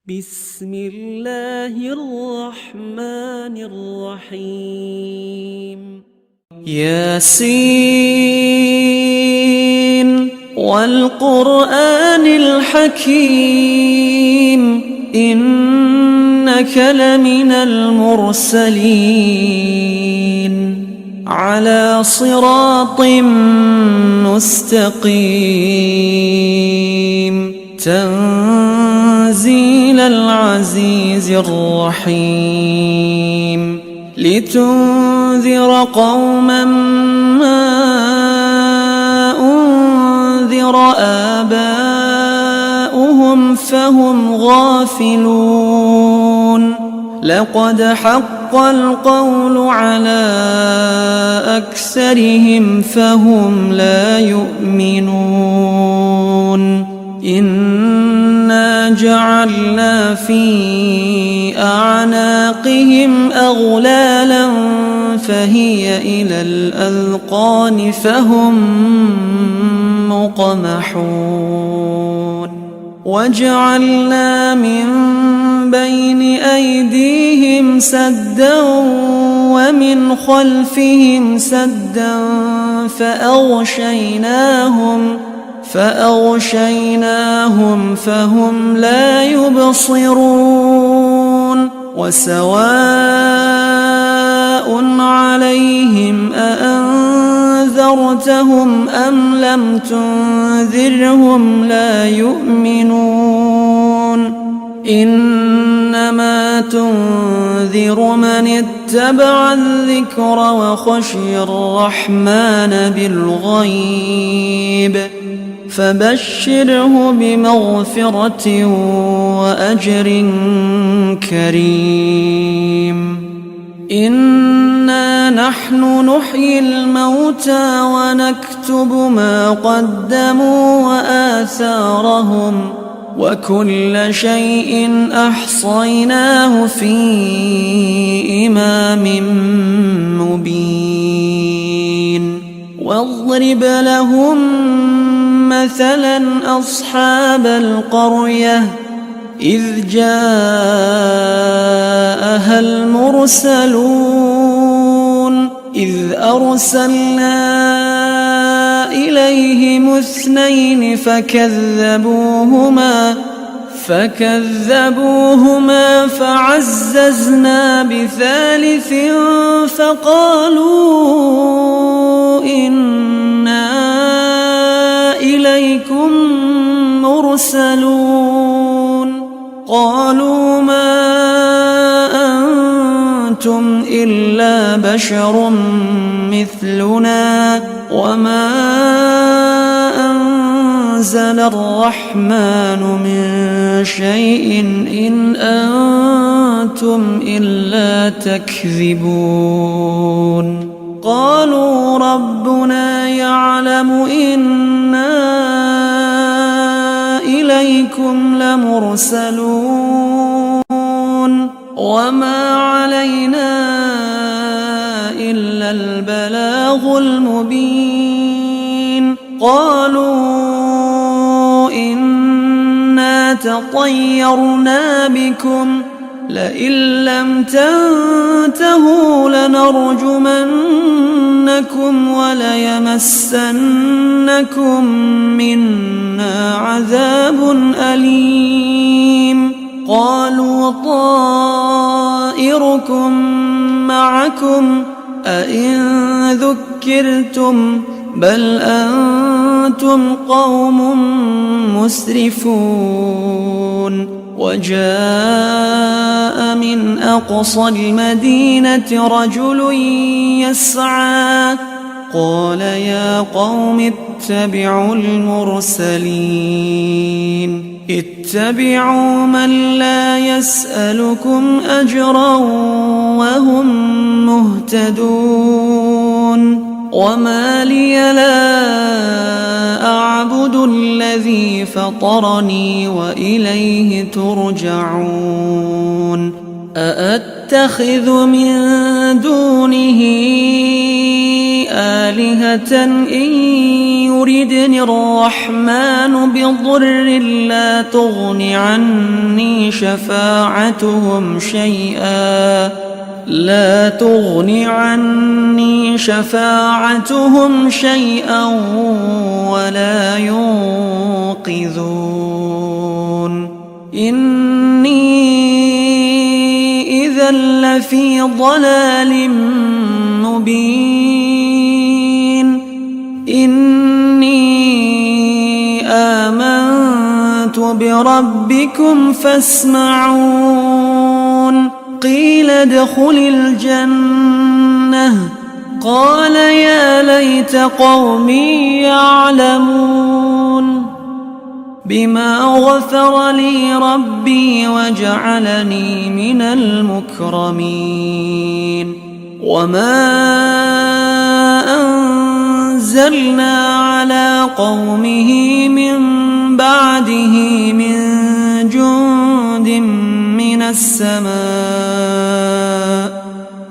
بسم الله الرحمن الرحيم ياسين والقرآن الحكيم إنك لمن المرسلين على صراط مستقيم تنزيل العزيز الرحيم لتنذر قوما ما أنذر آباؤهم فهم غافلون لقد حق القول على أكثرهم فهم لا يؤمنون إنا جعلنا في أعناقهم أغلالا فهي إلى الأذقان فهم مقمحون وجعلنا من بين أيديهم سدا ومن خلفهم سدا فأغشيناهم فهم لا يبصرون وسواء عليهم أأنذرتهم أم لم تنذرهم لا يؤمنون إنما تنذر من اتبع الذكر وخشي الرحمن بالغيب فبشره بمغفرة وأجر كريم إنا نحن نحيي الموتى ونكتب ما قدموا وآثارهم وكل شيء أحصيناه في إمام مبين واضرب لهم مثلا أصحاب القرية إذ جاءها المرسلون إذ أرسلنا إليهم اثنين فكذبوهما فعززنا بثالث فقالوا إنا إليكم مرسلون قالوا ما أنتم إلا بشر مثلنا وما أنزل الرحمن من شيء إن أنتم إلا تكذبون قالوا ربنا يعلم إنا إليكم لمرسلون وما علينا إلا البلاغ المبين قالوا إنا تطيرنا بكم لئن لم تنتهوا لنرجمنكم وليمسنكم منا عذاب أليم قالوا طائركم معكم أئن ذكرتم بل أنتم قوم مسرفون وجاء من أقصى المدينة رجل يسعى قال يا قوم اتبعوا المرسلين اتبعوا من لا يسألكم أجرا وهم مهتدون وما لي لا أعبد الذي فطرني وإليه ترجعون أأتخذ من دونه آلهة إن يردني الرحمن بضر لا تغن عني شفاعتهم شيئا ولا ينقذون إني إذا لفي ضلال مبين إني آمنت بربكم فاسمعون قيل ادخل الجنة قال يا ليت قومي يعلمون بما غفر لي ربي وجعلني من المكرمين وما أنزلنا على قومه من بعده من جند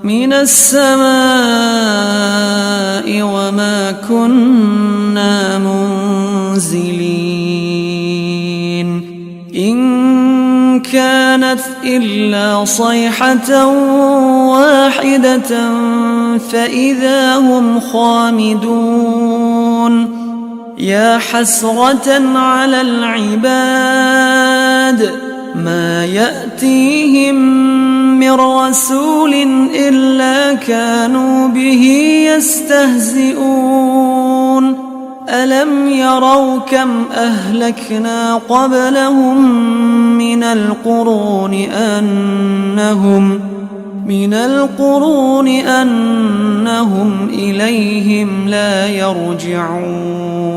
من السماء وما كنا منزلين إن كانت إلا صيحة واحدة فإذا هم خامدون يا حسرة على العباد ما يأتيهم من رسول إلا كانوا به يستهزئون ألم يروا كم أهلكنا قبلهم من القرون أنهم إليهم لا يرجعون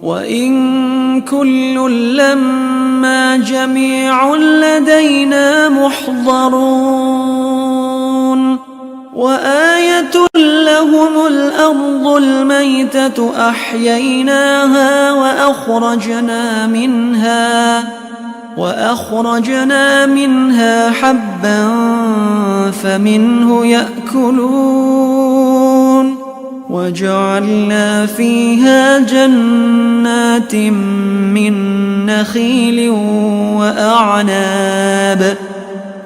وإن كل لما جميع لدينا محضرون وآية لهم الأرض الميتة أحييناها وأخرجنا منها حبا فمنه يأكلون وجعلنا فيها جنات من نخيل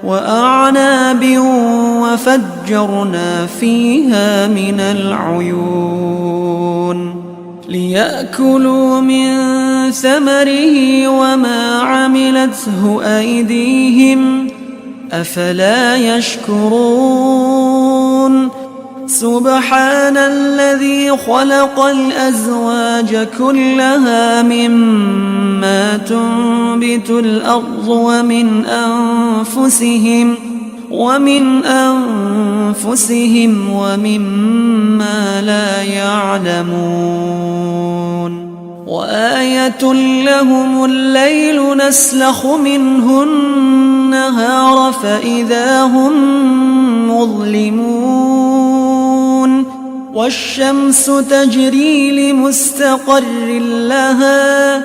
وأعناب وفجرنا فيها من العيون ليأكلوا من ثمره وما عملته أيديهم أفلا يشكرون سبحان الذي خلق الأزواج كلها مما تنبت الأرض ومن أنفسهم ومما لا يعلمون وآية لهم الليل نسلخ منه النهار فإذا هم مظلمون والشمس تجري لمستقر لها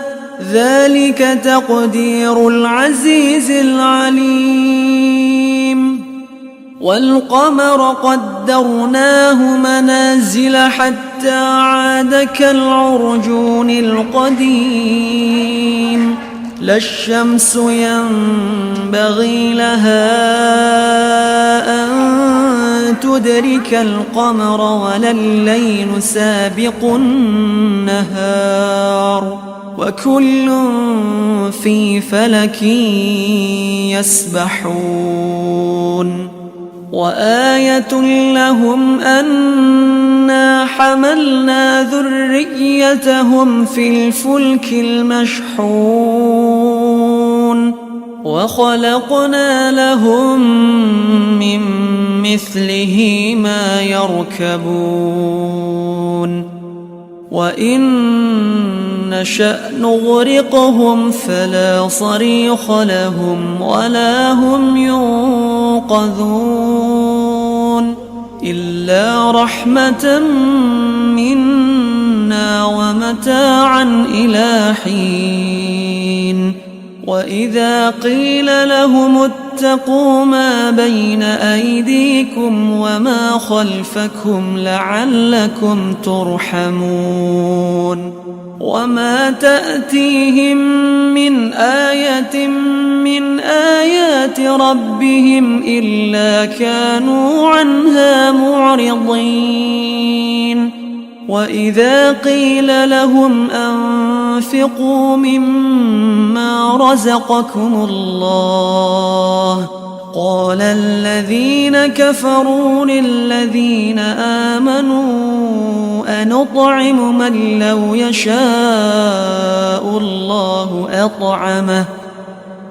ذلك تقدير العزيز العليم والقمر قدرناه منازل حتى عاد كالعرجون القديم لا الشمس ينبغي لها أن تدرك القمر ولا الليل سابق النهار وكل في فلك يسبحون وآية لهم أنا حملنا ذريتهم في الفلك المشحون وخلقنا لهم من مثله ما يركبون وإن نشأ نغرقهم فلا صريخ لهم ولا هم ينقذون إلا رحمة منا ومتاعا إلى حين وإذا قيل لهم اتقوا ما بين أيديكم وما خلفكم لعلكم ترحمون وما تأتيهم من آية من آيات ربهم إلا كانوا عنها معرضين وإذا قيل لهم أنفقوا مما رزقكم الله قال الذين كفروا للذين آمنوا أنطعم من لو يشاء الله أطعمه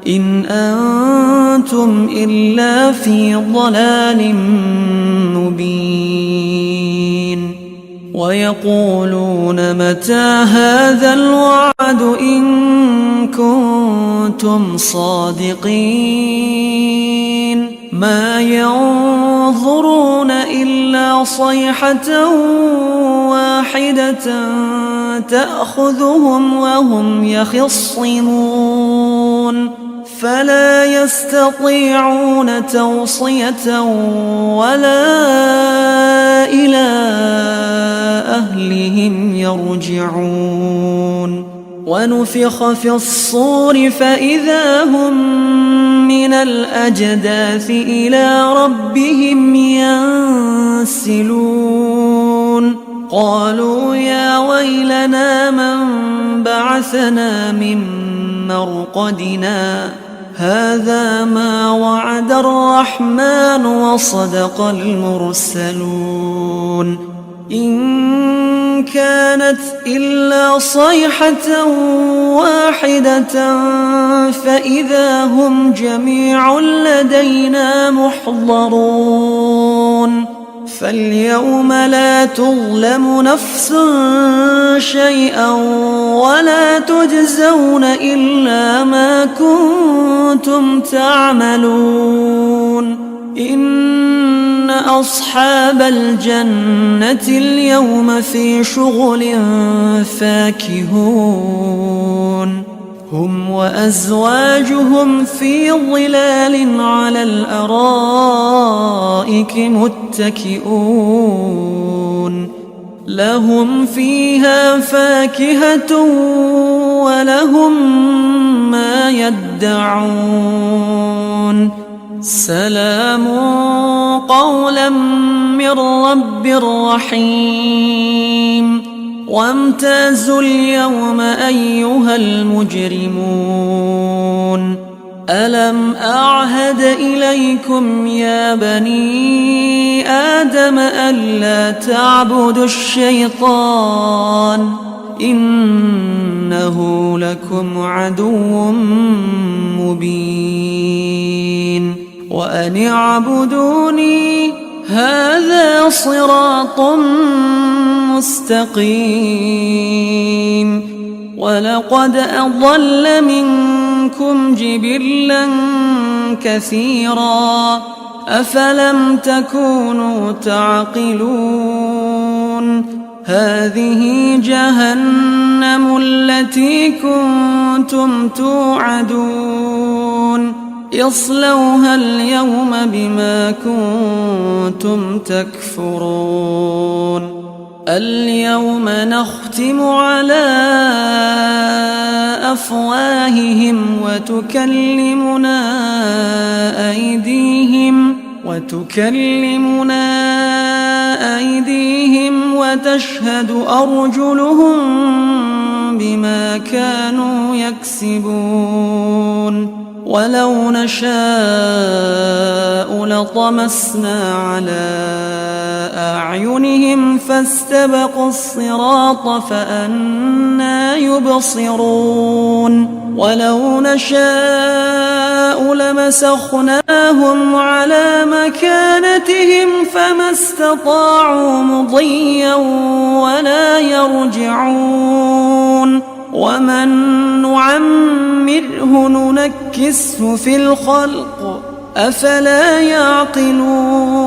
إن أنتم إلا في ضلال مبين ويقولون متى هذا الوعد إن كنتم صادقين ما ينظرون إلا صيحة واحدة تأخذهم وهم يخصمون فلا يستطيعون توصية ولا إلى أهلهم يرجعون ونفخ في الصور فإذا هم من الأجداث إلى ربهم ينسلون قالوا يا ويلنا من بعثنا من مرقدنا هذا ما وعد الرحمن وصدق المرسلون إن كانت إلا صيحة واحدة فإذا هم جميع لدينا محضرون فاليوم لا تظلم نفس شيئا ولا تجزون إلا ما كنتم تعملون إن أصحاب الجنة اليوم في شغل فاكهون هم وأزواجهم في ظلال على الأرائك متكئون لهم فيها فاكهة ولهم ما يدعون سلام قولا من رب رحيم وامتازوا اليوم أيها المجرمون ألم أعهد إليكم يا بني آدم ألا تعبدوا الشيطان إنه لكم عدو مبين وأن اعبدوني هذا صراط مستقيم ولقد أضل منكم جبلا كثيرا أفلم تكونوا تعقلون هذه جهنم التي كنتم توعدون اصلوها اليوم بما كنتم تكفرون اليوم نختم على أفواههم وتكلمنا أيديهم وتشهد أرجلهم بما كانوا يكسبون ولو نشاء لطمسنا على أعينهم فاستبقوا الصراط فأنى يبصرون ولو نشاء لمسخناهم على مكانتهم فما استطاعوا مضيا ولا يرجعون ومن نعمره ننكسه في الخلق أفلا يعقلون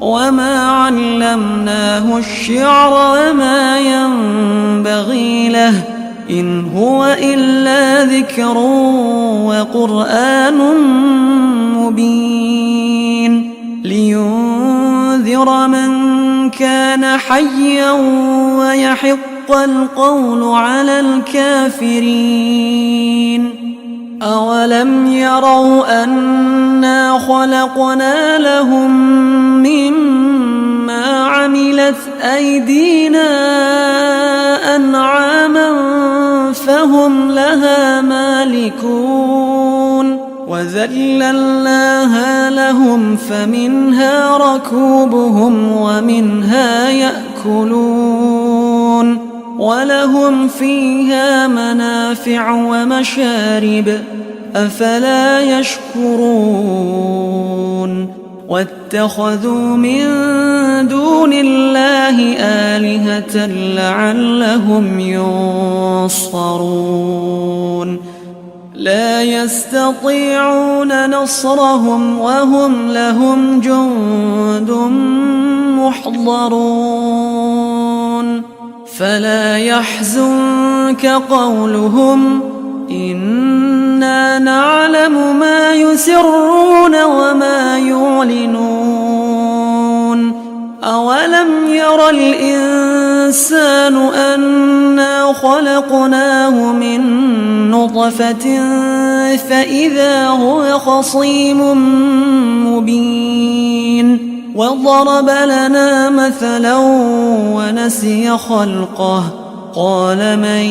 وما علمناه الشعر وما ينبغي له إن هو إلا ذكر وقرآن مبين لينذر من كان حيا ويحق القول على الكافرين. أولم يروا أنا خلقنا لهم مما عملت أيدينا أنعاما فهم لها مالكون وذللناها لهم فمنها ركوبهم ومنها يأكلون ولهم فيها منافع ومشارب أفلا يشكرون واتخذوا من دون الله آلهة لعلهم ينصرون لا يستطيعون نصرهم وهم لهم جند محضرون فلا يحزنك قولهم إنا نعلم ما يسرون وما يعلنون أولم ير الإنسان أنا خلقناه من نطفة فإذا هو خصيم مبين وضرب لنا مثلا ونسي خلقه قال من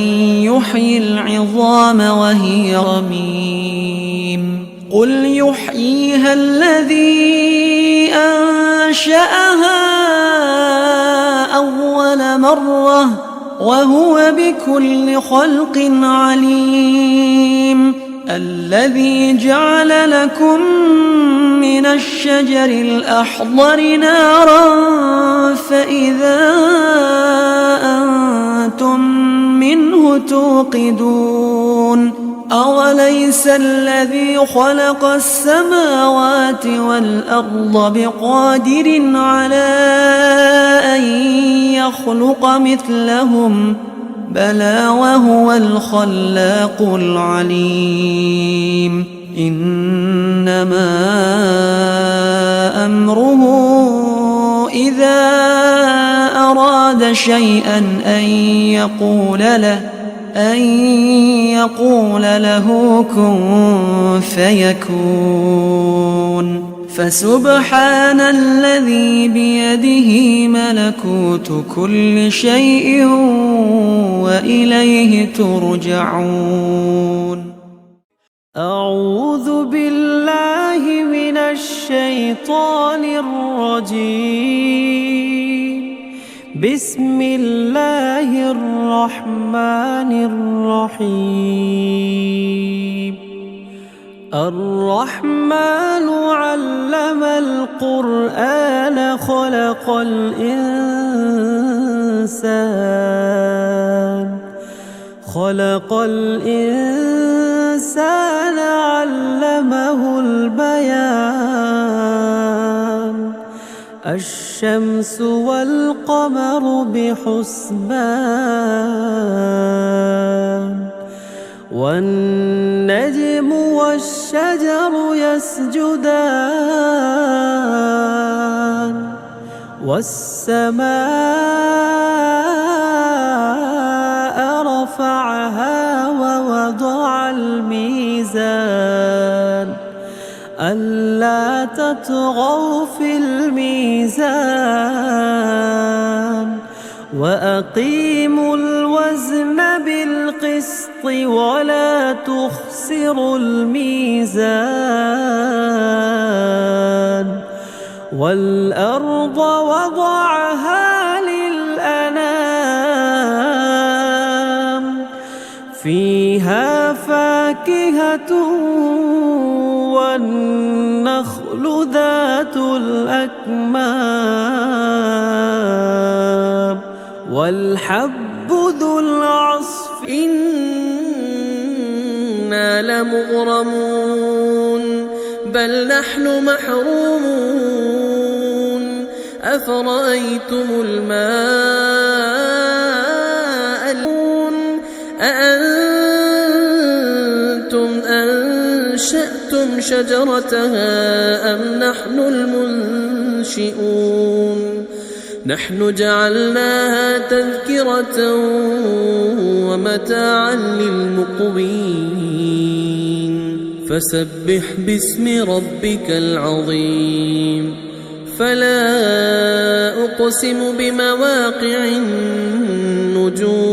يحيي العظام وهي رميم قل يحييها الذي أنشأها أول مرة وهو بكل خلق عليم الذي جعل لكم من الشجر الأخضر نارا فإذا أنتم منه توقدون أوليس الذي خلق السماوات والأرض بقادر على أن يخلق مثلهم بلى وهو الخلاق العليم إنما أمره إذا أراد شيئا أن يقول له كن فيكون فسبحان الذي بيده ملكوت كل شيء وإليه ترجعون. أعوذ بالله من الشيطان الرجيم. بسم الله الرحمن الرحيم. الرحمن علم القرآن خلق الإنسان علمه البيان. الشمس والقمر بحسبان والنجم والشجر يسجدان والسماء رفعها ووضع الميزان ألا تطغوا في الميزان وأقيموا الوزن بالقسط ولا تخسروا الميزان والأرض وضعها للأنام فيها فاكهة والنخل ذات الأكمام والحب ذو العصف إنا لمغرمون بل نحن محرومون أفرأيتم الماء أأنتم أنشأتم شجرتها أم نحن المنشئون نحن جعلناها تذكرة ومتاعا للمقوين فسبح باسم ربك العظيم فلا أقسم بمواقع النجوم